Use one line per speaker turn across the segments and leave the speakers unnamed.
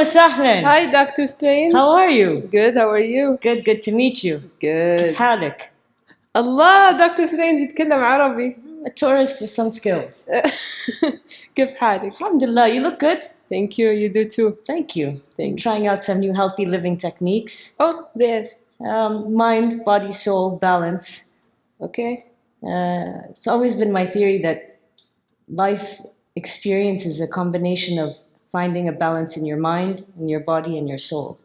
وسهلا.
Hi, Dr. Strange.
How are you?
Good, how are you?
Good to meet you.
Good.
كيف حالك?
الله Dr. Strange يتكلم عربي.
A tourist with some skills.
كيف حالك?
Alhamdulillah, you look good.
Thank you, you do too.
Thank you.
Thank
I'm trying out some new healthy living techniques.
Oh, زي إيش؟
Mind, body, soul, balance.
Okay.
It's always been my theory that life experience is a combination of finding a balance in your mind, in your body, and your soul.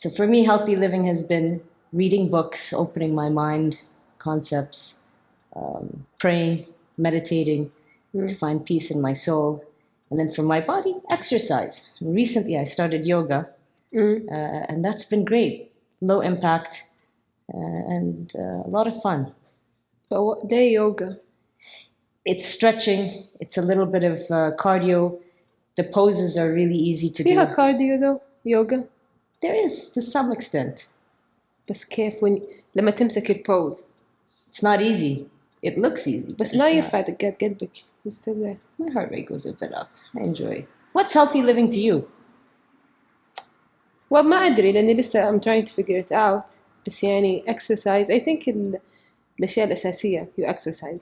So for me, healthy living has been reading books, opening my mind, concepts, praying, meditating to find peace in my soul. And then for my body, exercise. And recently, I started yoga, and that's been great. Low impact and a lot of fun.
But what day yoga?
It's stretching. It's a little bit of cardio. The poses are really easy to do.
فيها cardio though, yoga?
There is, to some extent.
بس كيف لما تمسك البوز؟
It's not easy. It looks easy.
بس ما يرفع دقات قلبك. You're still there.
My heart rate goes a bit up. I enjoy it. What's healthy living to you?
Well, ما أدري لأني لسه I'm trying to figure it out. بس يعني exercise. I think الأشياء الأساسية you exercise.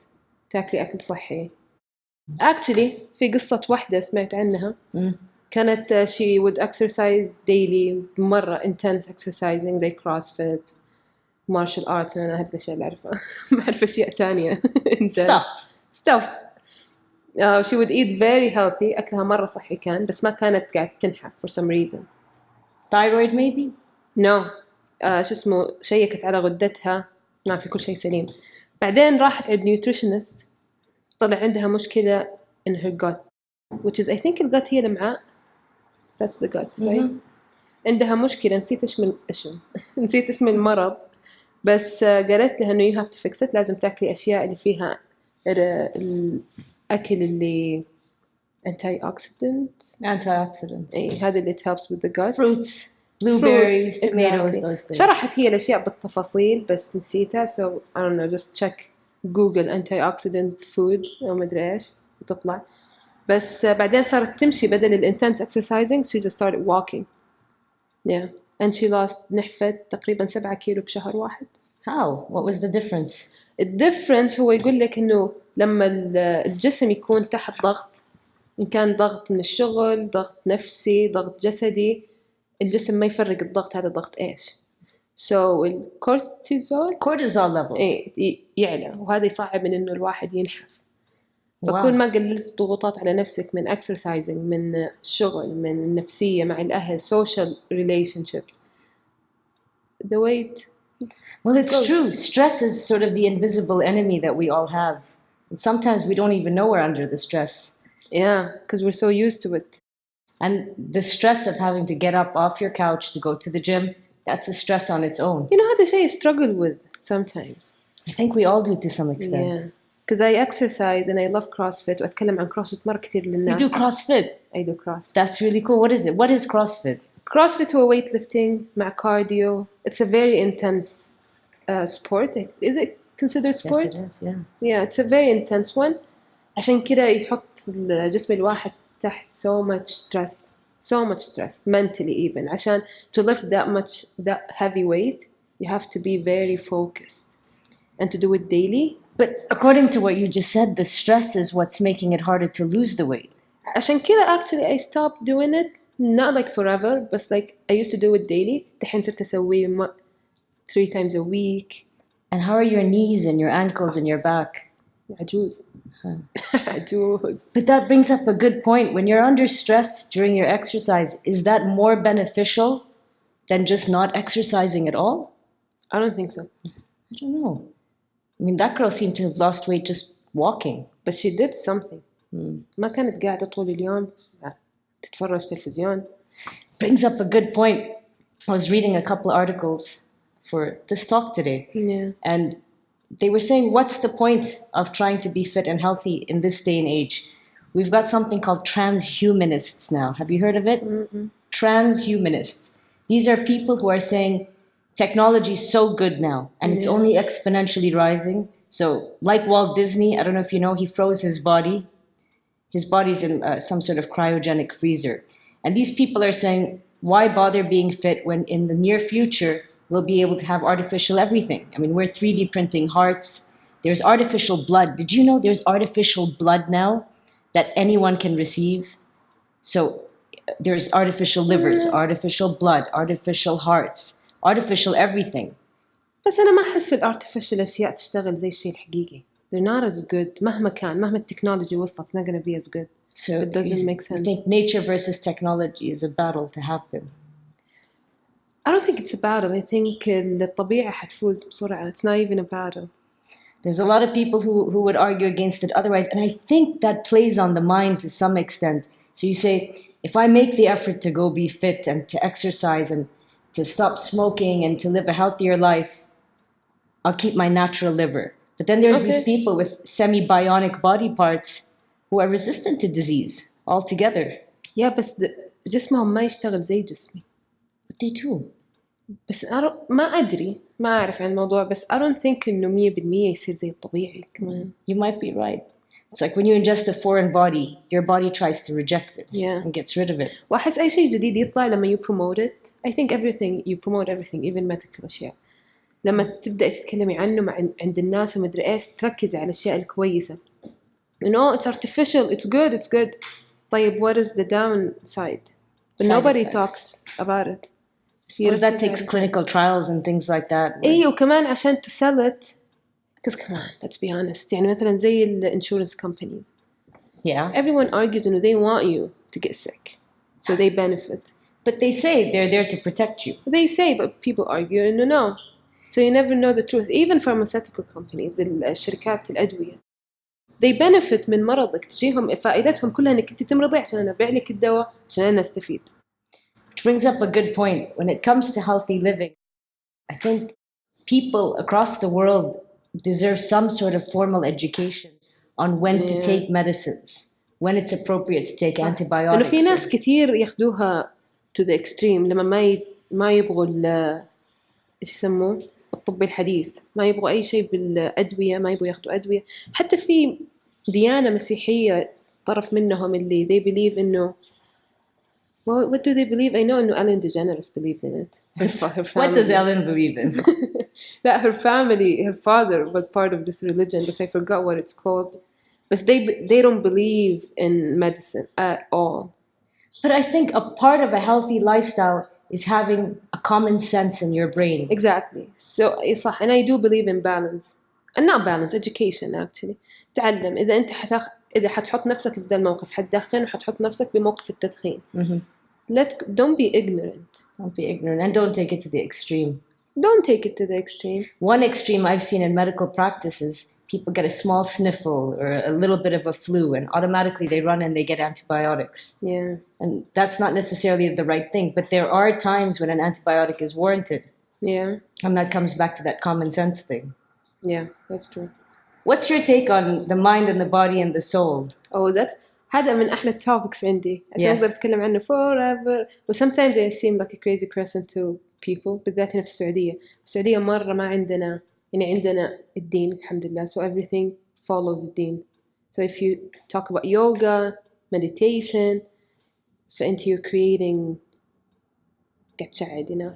تاكلي أكل صحي. Actually في قصة واحدة سمعت عنها. كانت she would exercise daily مرة intense exercising زي CrossFit, martial arts. أنا هذه الأشياء اللي أعرفها. ما أعرف أشياء ثانية. Stuff. She would eat very healthy. أكلها مرة صحي كان بس ما كانت قاعد تنحف for some reason.
Thyroid maybe?
No. شو اسمه شيكت على غدتها ما في كل شيء سليم. بعدين راحت عند nutritionist طلع عندها مشكلة in her gut, which is I think الgut هي الأمعاء. That's the gut, right? عندها مشكلة نسيت نسيت اسم المرض بس قالت لها إنه you have to fix it. لازم تأكلي أشياء اللي فيها الأكل اللي antioxidants. إيه هذا اللي helps with the gut.
Fruits, blueberries, tomatoes, those things.
شرحت هي الأشياء بالتفاصيل بس نسيتها. So I don't know, just check Google antioxidant foods أو مدري إيش بتطلع. بس بعدين صارت تمشي بدل intense exercising. She just started walking. Yeah. And she lost نحفت تقريبا 7 كيلو بشهر واحد.
How? What was the difference?
الديفرنس هو يقول لك إنه لما الجسم يكون تحت ضغط، إن كان ضغط من الشغل، ضغط نفسي، ضغط جسدي، الجسم ما يفرق الضغط هذا ضغط إيش. So
cortisol levels
يعلى وهذا يصعب من إنه الواحد ينحف. فكل ما قللت ضغوطات على نفسك من exercising، من الشغل، من النفسية مع الأهل، social relationships, the weight.
Well, it's true. Stress is sort of the invisible enemy that we all have. And sometimes we don't even know we're under the stress.
Yeah, because we're so used to it.
And the stress of having to get up off your couch to go to the gym, that's a stress on its own.
You know هذا شيء struggle with sometimes.
I think we all do to some extent.
Yeah. Because I exercise and I love CrossFit وأتكلم عن CrossFit مرة كثير للناس.
You do CrossFit?
I do CrossFit.
That's really cool. What is it? What is CrossFit?
CrossFit هو weightlifting مع cardio. It's a very intense sport. Is it considered sport?
Yes, it is, yeah.
Yeah, it's a very intense one. عشان كده يحط الجسم الواحد تحت so much stress mentally even. عشان to lift that heavy weight you have to be very focused and to do it daily.
But according to what you just said, the stress is what's making it harder to lose the weight.
عشان كده actually I stopped doing it, not like forever, but like I used to do it daily. دحين صرت أسويه 3 times a week.
And how are your knees and your ankles and your back?
عجوز.
But that brings up a good point. When you're under stress during your exercise, is that more beneficial than just not exercising at all?
I don't think so.
I don't know. I mean, that girl seemed to have lost weight just walking.
But she did something. ما كانت قاعدة طول اليوم تتفرج تلفزيون.
Brings up a good point. I was reading a couple of articles for this talk today.
Yeah.
And they were saying, what's the point of trying to be fit and healthy in this day and age? We've got something called transhumanists now. Have you heard of it?
Mm-mm.
Transhumanists. These are people who are saying technology is so good now and it's only exponentially rising. So like Walt Disney, I don't know if you know, he froze his body. His body's in some sort of cryogenic freezer. And these people are saying, why bother being fit when in the near future we'll be able to have artificial everything? I mean, we're 3D printing hearts. There's artificial blood. Did you know there's artificial blood now that anyone can receive? So there's artificial livers, artificial blood, artificial hearts, artificial everything.
بس أنا ما أحس الارتفيشال أشياء تشتغل زي الشيء الحقيقي. They're not as good مهما كان مهما التكنولوجي وصلت it's not going to be as good.
So
it doesn't make sense.
I think nature versus technology is a battle to happen.
I don't think it's a battle. I think الطبيعة حتفوز بسرعة. It's not even a battle.
There's a lot of people who would argue against it otherwise, and I think that plays on the mind to some extent. So you say, if I make the effort to go be fit and to exercise and to stop smoking and to live a healthier life, I'll keep my natural liver. But then there's these people with semi-bionic body parts who are resistant to disease altogether.
Yeah, بس جسمهم ما يشتغل زي جسمي.
But they do.
بس ما أدري ما أعرف عن الموضوع بس I don't think إنه 100% يصير زي الطبيعي كمان.
You might be right. It's like when you ingest a foreign body, your body tries to reject it and gets rid of it.
وأحس أي شيء جديد يطلع لما you promote it. I think you promote everything, even medical أشياء. لما تبدأ تتكلمي عنه عند الناس ومدري إيش تركزي على الأشياء الكويسة. It's artificial, it's good. طيب, what is the downside? But nobody talks about it.
Because that takes clinical trials and things like that.
إيه وكمان عشان to sell it. Because come on, let's be honest. يعني مثلا زي the insurance companies.
Yeah.
Everyone argues and they want you to get sick. So they benefit.
But they say they're there to protect you.
They say, but people argue and no. So you never know the truth. Even pharmaceutical companies, الشركات الأدوية, they benefit من مرضك. تجيهم فائدتهم كلها إنك أنت تمرضي عشان أنا أبيع لك الدواء عشان أنا أستفيد.
Which brings up a good point. When it comes to healthy living, I think people across the world deserve some sort of formal education on when to take medicines, when it's appropriate to take antibiotics.
إنه في ناس كثير ياخدوها to the extreme لما ما يبغوا إيش يسموه الطب الحديث ما يبغوا أي شيء بالأدوية ما يبغوا ياخدوا أدوية حتى في ديانة مسيحية طرف منهم اللي they believe إنه what do they believe? I know إنه Ellen DeGeneres believed in it. Her family.
What does Ellen believe in?
That her father was part of this religion, but I forgot what it's called. But they don't believe in medicine at all.
But I think a part of a healthy lifestyle is having a common sense in your brain.
Exactly. So صح. And I do believe in balance. And not balance, education actually. تعلم إذا أنت إذا حتحط نفسك في ذا الموقف حتدخن وحتحط نفسك بموقف التدخين. Don't be ignorant.
Don't be ignorant and don't take it to the extreme.
Don't take it to the extreme.
One extreme I've seen in medical practice is people get a small sniffle or a little bit of a flu and automatically they run and they get antibiotics.
Yeah.
And that's not necessarily the right thing, but there are times when an antibiotic is warranted.
Yeah.
And that comes back to that common sense thing.
Yeah, that's true.
What's your take on the mind and the body and the soul?
Oh, هذا من أحلى topics عندي عشان أقدر أتكلم عنه forever. But sometimes I seem like a crazy person to people بالذات هنا في السعودية مرة ما عندنا عندنا الدين الحمد لله so everything follows الدين. So if you talk about yoga, meditation, فأنت you're creating قاعد نار.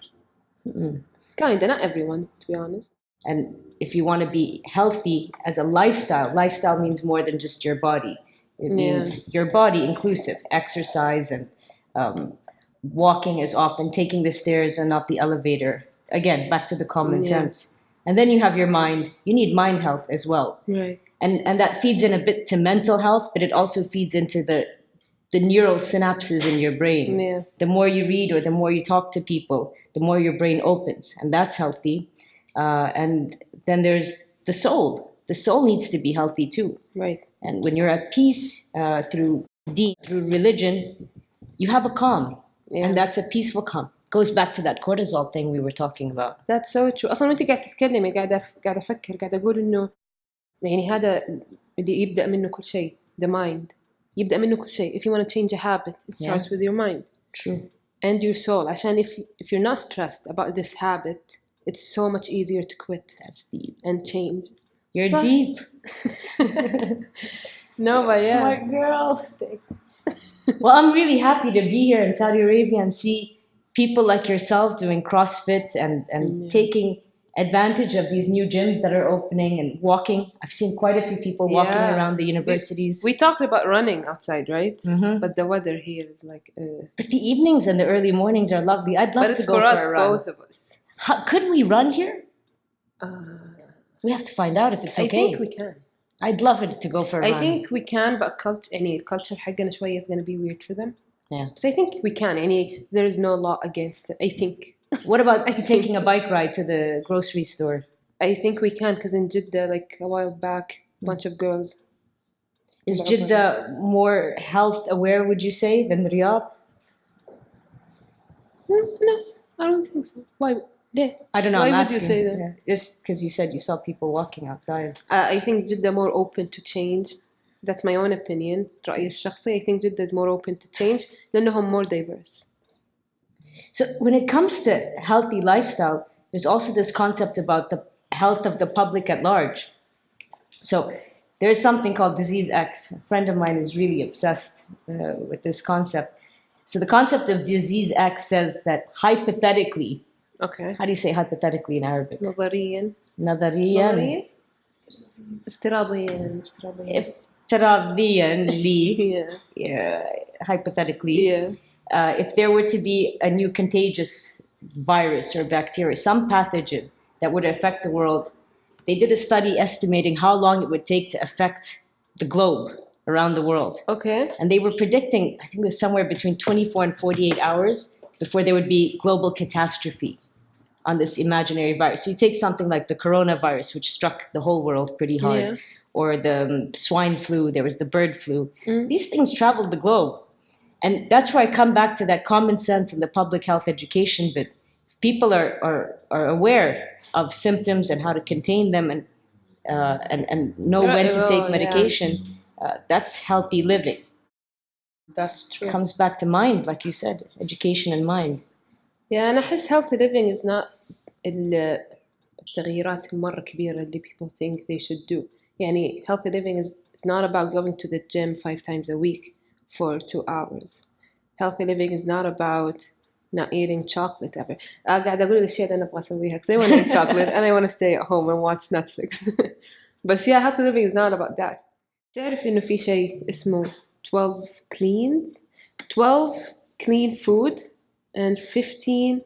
Kinda, not everyone to be honest.
And if you want to be healthy as a lifestyle means more than just your body. It means your body inclusive, exercise and walking as often, taking the stairs and not the elevator. Again, back to the common sense. And then you have your mind. You need mind health as well.
Right.
And that feeds in a bit to mental health, but it also feeds into the neural synapses in your brain.
Yeah.
The more you read or the more you talk to people, the more your brain opens. And that's healthy. And then there's the soul. The soul needs to be healthy too.
Right. And
when you're at peace through deen, through religion, you have a calm. Yeah. And that's a peaceful calm. Goes back to that cortisol thing we were talking about.
That's so true. أصلاً وأنت قاعدة تتكلمي قاعدة أفكر قاعدة أقول إنه يعني هذا اللي يبدأ منه كل شيء. The mind. يبدأ منه كل شيء. If you want to change a habit, it starts with your mind.
True.
And your soul. عشان if you're not stressed about this habit, it's so much easier to quit.
That's deep.
And change.
You're deep.
No, but yeah.
Smart girl.
Thanks.
Well, I'm really happy to be here in Saudi Arabia and see people like yourself doing CrossFit and taking advantage of these new gyms that are opening and walking. I've seen quite a few people walking around the universities.
We talked about running outside, right? But the weather here is like...
But the evenings and the early mornings are lovely. I'd love to go for a run. But it's for us,
both of us.
Could we run here? We have to find out if it's okay.
I think we can.
I'd love it to go for a run.
I think we can, but culture حقنا شوية is going to be weird for them.
Yeah.
So I think we can. There is no law against it. I think.
What about taking a bike ride to the grocery store?
I think we can, because in Jeddah, like a while back, a bunch of girls.
Is Jeddah more health aware, would you say, than Riyadh?
No, I don't think so. Why? Yeah.
I don't know.
Why
I'm
would
asking.
You say that?
Yeah. Just because you said you saw people walking outside.
I think Jeddah more open to change. That's my own opinion. رأيي الشخصي. I think Jeddah is more open to change لأنهم more diverse.
So when it comes to healthy lifestyle, there's also this concept about the health of the public at large. So there's something called Disease X. A friend of mine is really obsessed with this concept. So the concept of Disease X says that hypothetically,
okay.
How do you say hypothetically in Arabic?
نظريا.
افتراضيا hypothetically, if there were to be a new contagious virus or bacteria, some pathogen that would affect the world, they did a study estimating how long it would take to affect the globe around the world.
Okay.
And they were predicting, I think it was somewhere between 24 and 48 hours before there would be global catastrophe on this imaginary virus. So you take something like the coronavirus, which struck the whole world pretty hard, or the swine flu, there was the bird flu. These things traveled the globe. And that's where I come back to that common sense and the public health education bit. If people are aware of symptoms and how to contain them and know when to take medication, that's healthy living.
That's true.
It comes back to mind, like you said, education and mind.
Yeah, أنا أحس healthy living is not التغييرات المرة كبيرة اللي people think they should do. يعني healthy living is not about going to the gym 5 times a week for 2 hours. Healthy living is not about not eating chocolate ever. قاعدة أقول الأشياء اللي أنا أبغى أسويها because I want to eat chocolate and I want to stay at home and watch Netflix. But yeah, healthy living is not about that. تعرف إنه في شيء اسمه 12 cleans, 12 clean food and 15.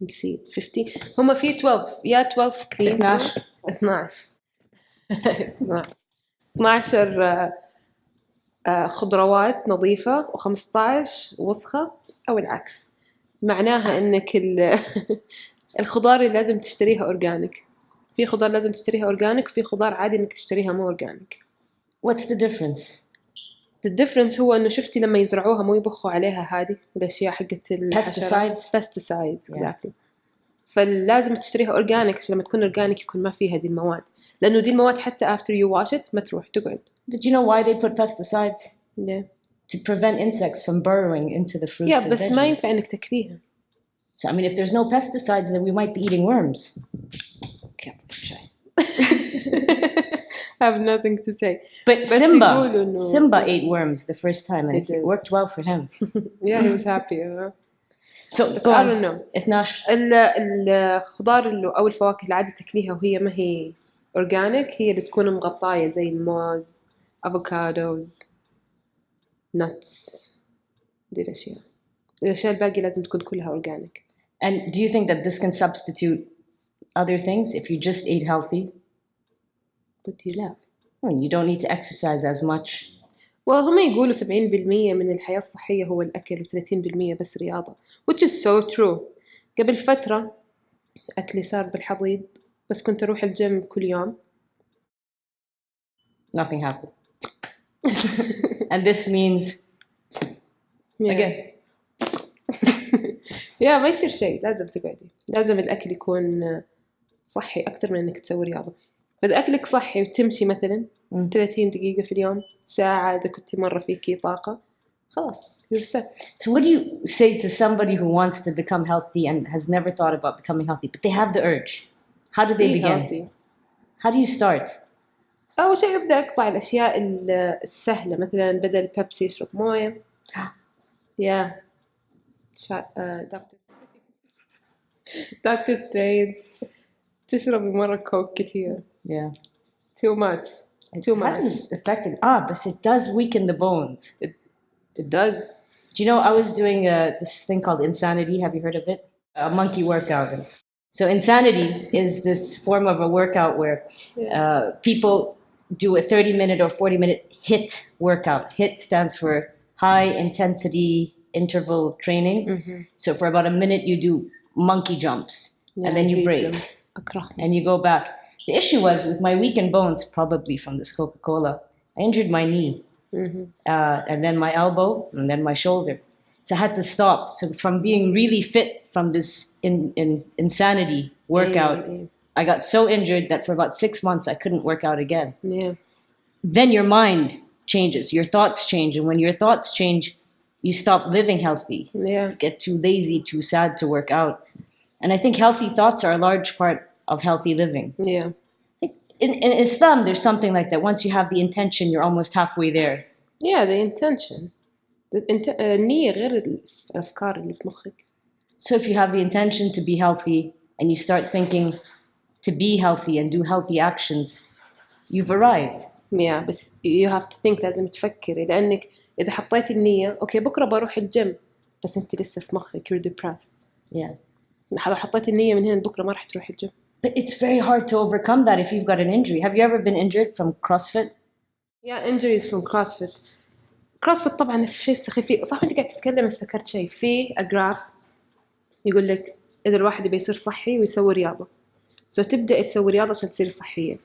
Let's see, 15. هم في 12. Yeah, 12 clean.
12.
12 خضروات نظيفة و15 وسخة أو العكس. معناها إنك الخضار اللي لازم تشتريها أورجانيك. في خضار لازم تشتريها أورجانيك وفي خضار عادي إنك تشتريها مو أورجانيك.
What's the difference?
The difference هو إنه شفتي لما يزرعوها مو يبخوا عليها هذه الأشياء حقت الحشرات. Pesticides. Exactly. فلازم تشتريها أورجانيك عشان لما تكون أورجانيك يكون ما فيها دي المواد. لأنه دي المواد حتى after you wash it ما تروح تقعد.
Did you know why they put pesticides?
Yeah.
To prevent insects from burrowing into the fruits.
Yeah, بس ما ينفع إنك تاكليها.
So I mean, if there's no pesticides, then we might be eating worms.
I have nothing to say.
But Simba ate worms the first time, and it worked well for him.
Yeah, he was happy.
So
I don't know.
12.
الخضار اللي أو الفواكه اللي عادي تاكليها وهي ما هي أورجانيك هي اللي تكون مغطاية زي الموز، أفوكادوز، nuts. دي الأشياء الباقية لازم تكون كلها أورجانيك.
And do you think that this can substitute other things if you just ate healthy?
But you لا.
When you don't need to exercise as much.
Well, هم يقولوا 70% من الحياة الصحية هو الأكل و30% بس رياضة. Which is so true. قبل فترة أكلي صار بالحضيض بس كنت أروح الجيم كل يوم.
Nothing happened. And this means again.
يا ما يصير شيء لازم تقعدي. لازم الأكل يكون صحي أكتر من إنك تسوي رياضة. فإذا أكلك صحي وتمشي مثلا 30 دقيقة في اليوم ساعة إذا كنتي مرة فيكي طاقة خلاص you're set.
So what do you say to somebody who wants to become healthy and has never thought about becoming healthy but they have the urge? How do they begin?
Healthy.
How do you start?
أول شيء أبدأ أقطع الأشياء السهلة مثلا بدل بيبسي أشرب موية Yeah. دكتور سترينج تشربي مرة كوك كتير.
Yeah.
Too much.
It
Too much.
hasn't affected. But it does weaken the bones.
It does.
Do you know, I was doing this thing called Insanity. Have you heard of it? A monkey workout. So Insanity is this form of a workout where people do a 30-minute or 40-minute HIIT workout. HIIT stands for high intensity interval training.
Mm-hmm.
So for about a minute, you do monkey jumps, and then you break, and you go back. The issue was with my weakened bones, probably from this Coca-Cola, I injured my knee, and then my elbow, and then my shoulder. So I had to stop. So from being really fit from this insanity workout, I got so injured that for about 6 months I couldn't work out again.
Yeah.
Then your mind changes, your thoughts change, and when your thoughts change, you stop living healthy.
Yeah.
You get too lazy, too sad to work out. And I think healthy thoughts are a large part of healthy living.
Yeah.
In Islam, there's something like that. Once you have the intention, you're almost halfway there.
Yeah, the intention. النية غير الأفكار اللي في مخك.
So if you have the intention to be healthy and you start thinking to be healthy and do healthy actions, you've arrived.
Yeah, بس you have to think. لازم تفكري لأنك إذا حطيت النية أوكي بكرة بروح الجيم بس أنت لسه في مخك you're depressed.
Yeah.
لو حطيت النية من هنا بكرة ما راح تروح الجيم.
But it's very hard to overcome that if you've got an injury. Have you ever been injured from CrossFit?
Yeah, injuries from CrossFit. CrossFit طبعا الشيء السخيف. صح أنت قاعد تتكلم افتكرت شيء في أجراف يقول لك إذا الواحد يبي يصير صحي ويسوي رياضة. تبدأ تسوي رياضة عشان تصير صحية.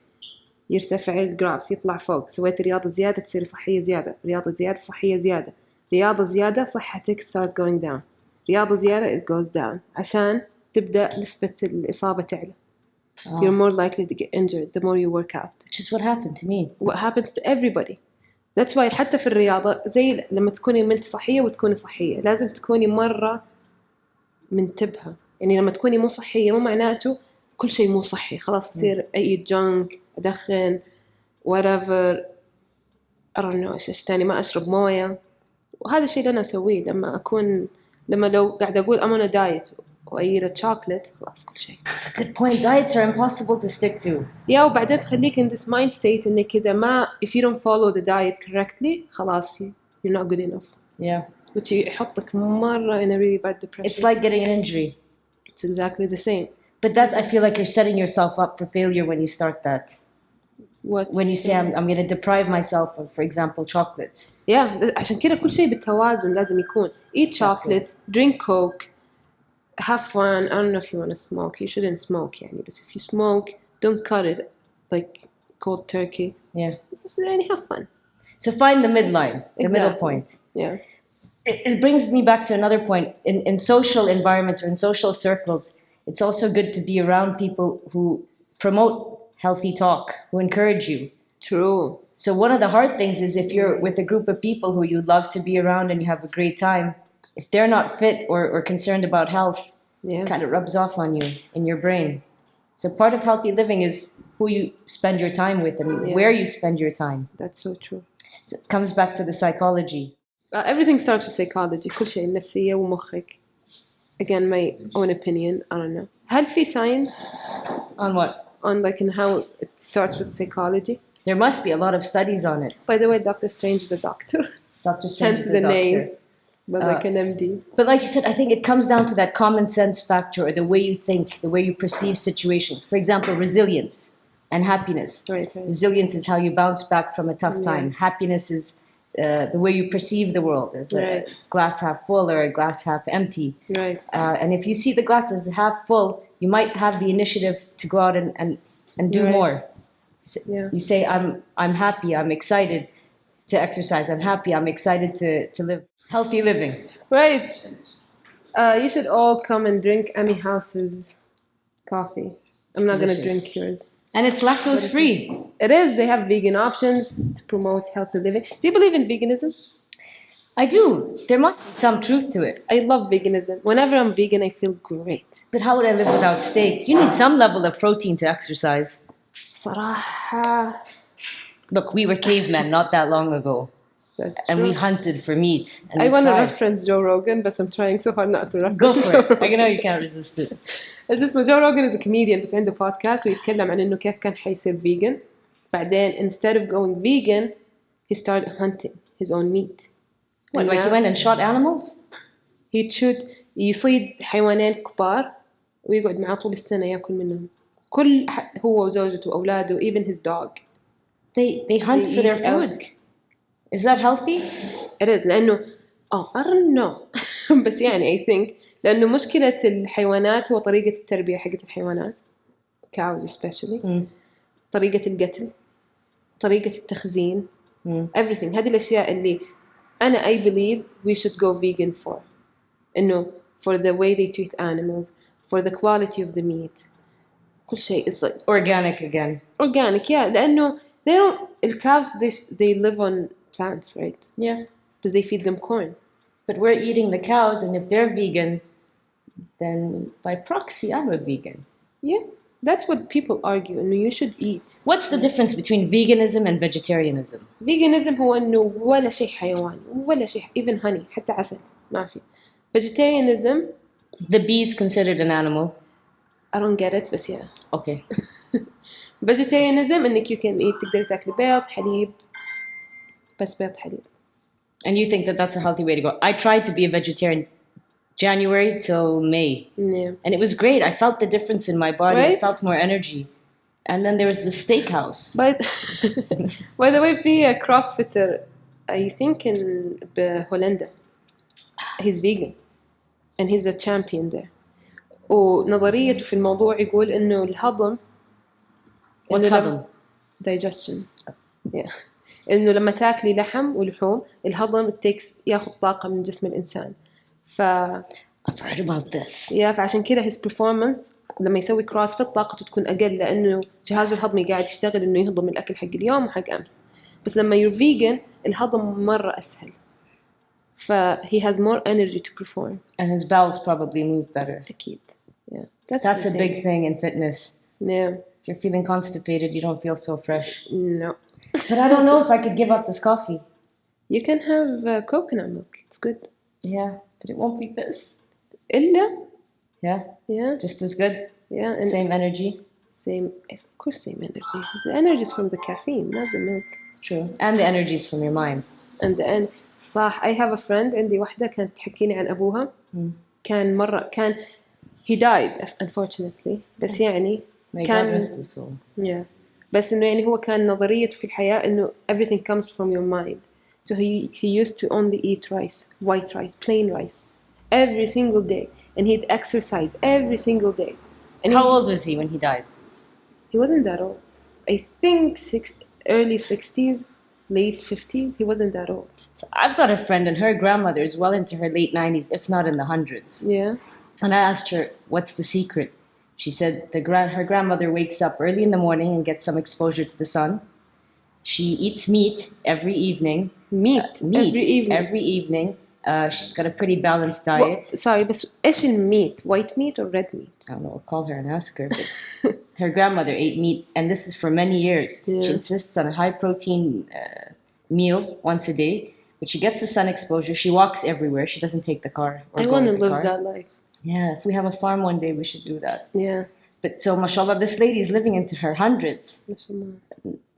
يرتفع الجراف يطلع فوق. سويت رياضة زيادة تصير صحية زيادة. رياضة زيادة صحية زيادة. رياضة زيادة صحتك start going down. رياضة زيادة it goes down عشان تبدأ نسبة الإصابة تعلى. You're more likely to get injured the more you work out.
Which is what happened to me.
What happens to everybody. That's why حتى في الرياضة زي لما تكوني منت صحية وتكوني صحية لازم تكوني مرة منتبهة. يعني لما تكوني مو صحية مو معناته كل شيء مو صحي خلاص تصير أي جنك أدخن whatever I don't know إيش تاني ما أشرب موية. وهذا الشيء اللي أنا أسويه لما لو قاعدة أقول I'm on a diet وأي chocolate خلاص كل شيء.
That's a good point. Diets are impossible to stick to.
يا وبعدين تخليك in this mind state إنك كذا ما if you don't follow the diet correctly خلاص you're not good enough.
Yeah.
which يحطك مرة in a really bad depression.
It's like getting an injury.
It's exactly the same.
But that I feel like you're setting yourself up for failure when you start that.
What?
When you say I'm going to deprive myself of, for example, chocolates.
Yeah, عشان كده كل شيء بالتوازن لازم يكون. Eat chocolate, drink Coke, have fun. I don't know if you want to smoke. You shouldn't smoke يعني. But if you smoke, don't cut it like cold turkey.
Yeah.
Just have fun.
So find the midline, the
Exactly.
middle point.
Yeah.
It brings me back to another point. In social environments or in social circles, it's also good to be around people who promote healthy talk, who encourage you.
True.
So one of the hard things is if you're with a group of people who you love to be around and you have a great time, if they're not fit or concerned about health, it kind of rubs off on you in your brain. So part of healthy living is who you spend your time with and where you spend your time.
That's so true.
So it comes back to the psychology.
Everything starts with psychology. كل شيء النفسية ومخك. Again, my own opinion. I don't know. هل في science?
On what?
On like in how it starts with psychology?
There must be a lot of studies on it.
By the way, Dr. Strange is a doctor.
Dr. Strange
Hence
is
the
a doctor.
name. But like an MD.
But like you said, I think it comes down to that common sense factor or the way you think, the way you perceive situations. For example, resilience and happiness.
Right.
Resilience is how you bounce back from a tough time. Happiness is the way you perceive the world. Is a glass half full or a glass half empty.
Right.
And if you see the glass as half full, you might have the initiative to go out and do more. You say, I'm happy, I'm excited to exercise, I'm happy, I'm excited to live healthy living.
Right. You should all come and drink Amy House's coffee. I'm not going to drink yours.
And it's lactose free.
It is. They have vegan options to promote healthy living. Do you believe in veganism?
I do. There must be some truth to it.
I love veganism. Whenever I'm vegan, I feel great.
But how would I live without steak? You need some level of protein to exercise.
صراحة.
Look, we were cavemen not that long ago.
That's
and we
true.
hunted for meat. And
I
we
want to
thrived.
reference Joe Rogan, but I'm trying so hard not to reference
Go for
Joe
it.
Rogan.
I know you can't resist it.
اسمه Joe Rogan is a comedian بس عنده podcast ويتكلم عن إنه كيف كان حيصير vegan. بعدين instead of going vegan, he started hunting his own meat.
What, like he went and shot animals?
He'd shoot يصيد حيوانين كبار ويقعد معاه طول السنة يأكل منهم. هو وزوجته وأولاده, even his dog.
They hunt for their food.
Elk.
Is that healthy?
It is لأنه I don't know بس يعني I think لأنه مشكلة الحيوانات هو طريقة التربية حقت الحيوانات cows especially طريقة القتل طريقة التخزين everything. هذه الأشياء اللي أنا I believe we should go vegan for إنه for the way they treat animals, for the quality of the meat, كل شيء is like
Organic again.
organic. Yeah, لأنه they don't cows they live on plants, right?
Yeah.
Because they feed them corn.
But we're eating the cows, and if they're vegan, then by proxy, I'm a vegan.
Yeah, that's what people argue. إنه you should eat.
What's the difference between veganism and vegetarianism?
Veganism هو إنه ولا شيء حيوان ولا شيء even honey حتى عسل ما في. Vegetarianism.
The bee's considered an animal.
I don't get it بس yeah.
Okay.
Vegetarianism إنك you can eat تقدر تاكل بيض حليب بس بيض حليب.
And you think that that's a healthy way to go? I tried to be a vegetarian January till May.
Yeah.
And it was great. I felt the difference in my body.
Right?
I felt more energy. And then there was the steakhouse.
But by the way في CrossFitter I think in بهولندا he's vegan and he's the champion there. ونظريته في الموضوع يقول إنه الهضم
What's هضم?
digestion. Yeah. إنه لما تاكلي لحم ولحوم الهضم ياخذ طاقة من جسم الإنسان.
I've heard about this.
فعشان كده his performance لما يسوي كروسفيت طاقته تكون أقل لأنه جهازه الهضمي قاعد يشتغل إنه يهضم الأكل حق اليوم وحق أمس. بس لما you're vegan الهضم مرة أسهل. he has more energy to perform.
And his bowels probably move better.
أكيد. Yeah.
That's a big thing in fitness.
Yeah.
If you're feeling constipated, you don't feel so fresh.
No.
But I don't know if I could give up this coffee.
You can have coconut milk. It's good.
Yeah, but it won't be this.
إلا.
Yeah?
Yeah.
Just as good?
Yeah. And
Same energy?
Same, of course same energy. The energy is from the caffeine, not the milk.
True. And the energy is from your mind.
And صح. I have a friend عندي واحدة كانت تحكيني عن أبوها. كان he died unfortunately. بس يعني
May God rest his soul.
Yeah. بس إنه يعني هو كان نظريته في الحياة إنه everything comes from your mind. So he used to only eat rice, white rice, plain rice, every single day, and he'd exercise every single day. And
How old was he when he died?
He wasn't that old. I think early 60s, late 50s. He wasn't that old.
So I've got a friend, and her grandmother is well into her late 90s, if not in the hundreds.
Yeah.
And I asked her, what's the secret? She said her grandmother wakes up early in the morning and gets some exposure to the sun. She eats meat every evening.
Meat every evening.
Every evening. She's got a pretty balanced diet.
Sorry, بس إيش الميت? White meat or red meat?
I don't know. I'll call her and ask her. But her grandmother ate meat, and this is for many years.
Yeah.
She insists on a high-protein meal once a day. But she gets the sun exposure. She walks everywhere. She doesn't take the car.
I want to live that life.
Yeah, if we have a farm one day, we should do that.
Yeah.
But so, mashallah, this lady is living into her hundreds.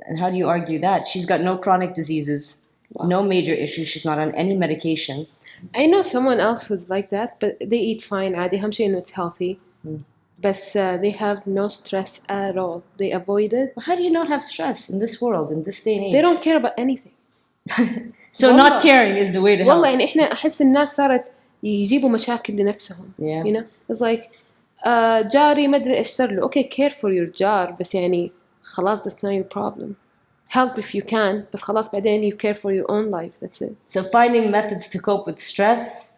And how do you argue that? She's got no chronic diseases, no major issues. She's not on any medication.
I know someone else who's like that, but they eat fine. عادي أهم شيء إنه it's healthy. But they have no stress at all. They avoid it.
Well, how do you not have stress in this world, in this day and age?
They don't care about anything.
So not caring is the way to help.
والله يعني إحنا أحس الناس صارت يجيبوا مشاكل لنفسهم.
Yeah.
You know, it's like جاري ما أدري إيش صار له. Okay, care for your jar, بس يعني خلاص that's not your problem. Help if you can, بس خلاص بعدين you care for your own life. That's it.
So finding methods to cope with stress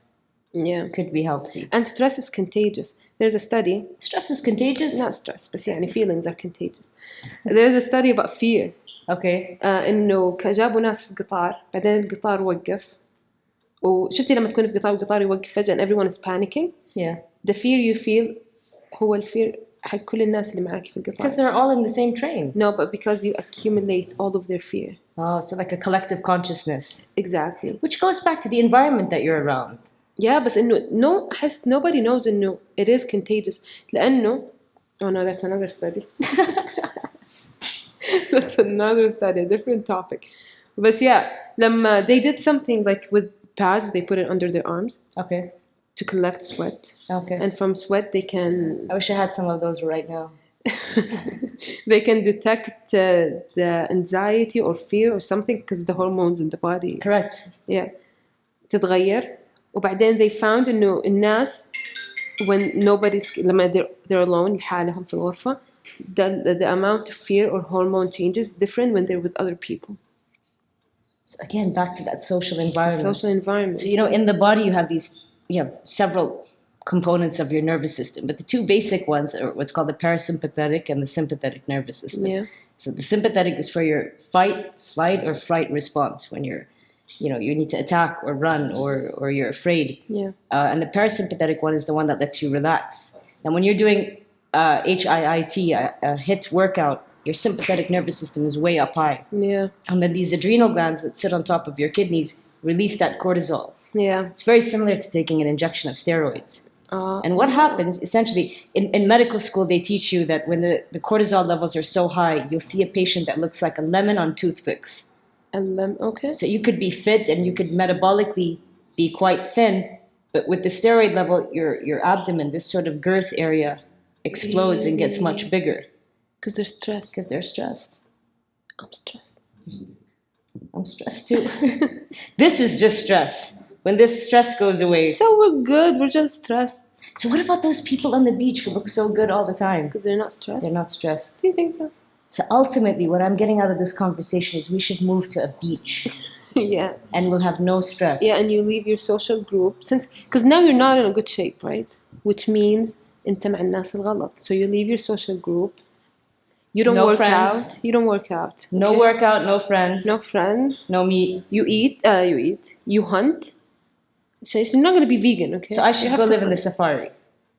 could be healthy.
And stress is contagious. There's a study.
Stress is contagious?
Not stress, بس يعني feelings are contagious. There's a study about fear.
Okay.
إنه جابوا ناس في القطار بعدين القطار وقف وشفتي لما تكوني في قطار والقطار يوقف فجأة and everyone is panicking.
Yeah.
The fear you feel هو الفير حق كل الناس اللي معاكي في القطار.
Because they're all in the same train.
No, but because you accumulate all of their fear.
Oh, so like a collective consciousness.
Exactly.
Which goes back to the environment that you're around.
Yeah, بس إنه أحس nobody knows إنه it is contagious لأنه oh no, that's another study. That's another study, a different topic. But yeah, لما they did something like with pads, they put it under their arms.
Okay.
To collect sweat.
Okay.
And from sweat they can...
I wish I had some of those right now.
They can detect the anxiety or fear or something because the hormones in the body.
Correct.
Yeah. تتغير. وبعدين they found إنه الناس when nobody's لما they're alone لحالهم في الغرفة the amount of fear or hormone changes different when they're with other people.
So again, back to that social environment.
Social environment.
So, in the body you have several components of your nervous system, but the two basic ones are what's called the parasympathetic and the sympathetic nervous system.
Yeah.
So the sympathetic is for your fight, flight, or fright response when you're, you need to attack or run or you're afraid.
Yeah.
And the parasympathetic one is the one that lets you relax. And when you're doing HIIT, a HIIT workout, your sympathetic nervous system is way up high.
Yeah.
And then these adrenal glands that sit on top of your kidneys release that cortisol.
Yeah.
It's very similar to taking an injection of steroids. And what happens, essentially, in medical school, they teach you that when the cortisol levels are so high, you'll see a patient that looks like a lemon on toothpicks.
A lemon, okay.
So you could be fit and you could metabolically be quite thin, but with the steroid level, your abdomen, this sort of girth area, explodes and gets much bigger.
Because they're stressed.
Because they're stressed.
I'm stressed.
I'm stressed too. This is just stress. When this stress goes away.
So we're good. We're just stressed.
So what about those people on the beach who look so good all the time?
Because they're not stressed.
They're not stressed.
Do you think so?
So ultimately, what I'm getting out of this conversation is we should move to a beach.
Yeah.
And we'll have no stress.
Yeah, and you leave your social group because now you're not in a good shape, right? Which means أنت مع الناس الغلط. So you leave your social group. You don't work out. You don't work out.
No workout, no friends.
No friends.
No meat.
You eat. You hunt. So you're not going to be vegan, okay?
So I should go live in the safari.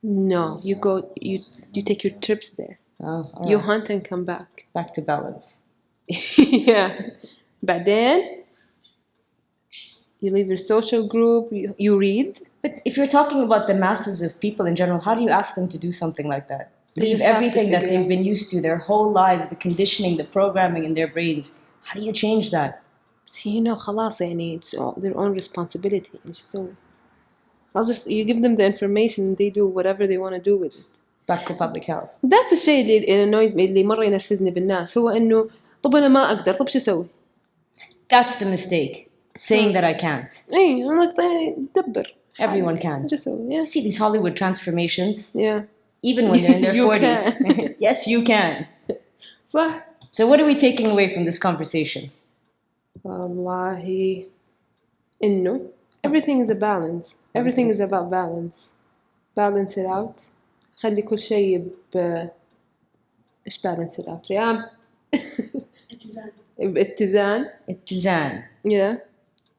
No, you go. You take your trips there.
Oh, all
you
right.
hunt and come back.
Back to balance.
Yeah. بعدين you leave your social group. You read.
But if you're talking about the masses of people in general, how do you ask them to do something like that? Leave everything that they've been used to their whole lives, the conditioning, the programming in their brains. How do you change that?
See, خلاص يعني it's their own responsibility. So you give them the information and they do whatever they want to do with it.
Back to public health.
That's الشيء اللي annoys me اللي مرة ينرفزني بالناس هو إنه طب أنا ما أقدر طب شو أسوي؟
That's the mistake. Saying that I can't.
إيه أنا طيب دبر.
Everyone can.
شو أسوي؟ Yeah.
See these Hollywood transformations.
Yeah.
Even when they're in their
You
40s.
can.
Yes, you can.
صح.
So what are we taking away from this conversation?
والله إنه everything is a balance. Everything is about balance. Balance it out. خلي كل شيء إيش balance it out ريام. اتزان.
اتزان.
Yeah.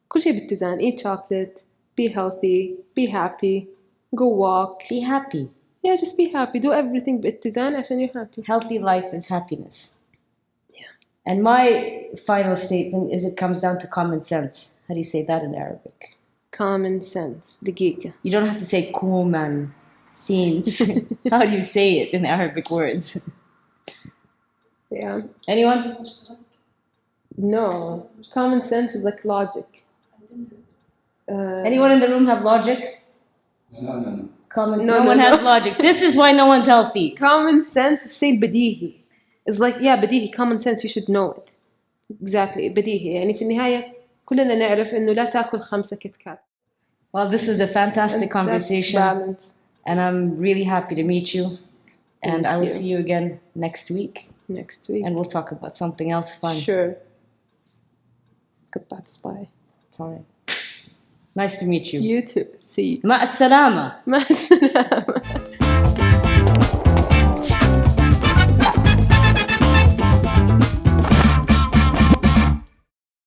كل شيء باتزان. Eat chocolate. Be healthy. Be happy. Go walk.
Be happy.
Yeah, just be happy. Do everything باتزان عشان you're happy.
Healthy life is happiness.
Yeah.
And my final statement is it comes down to common sense. How do you say that in Arabic?
Common sense. دقيقة.
You don't have to say common sense. How do you say it in Arabic words?
Yeah.
Anyone?
No. Common sense is like logic.
Anyone in the room have logic?
No.
No one has logic. This is why no one's healthy.
Common sense شيء بديهي. It's like بديهي. Common sense you should know it. Exactly. بديهي. يعني في النهاية كلنا نعرف إنه لا تأكل 5 كيت كات.
Well, this was a fantastic conversation.
That's balance.
And I'm really happy to meet you. And I will
you.
see you again next week.
Next week.
And we'll talk about something else fun.
Sure. قطعت spy.
Sorry. Nice to meet you.
You too. See you.
مع السلامة.
مع السلامة.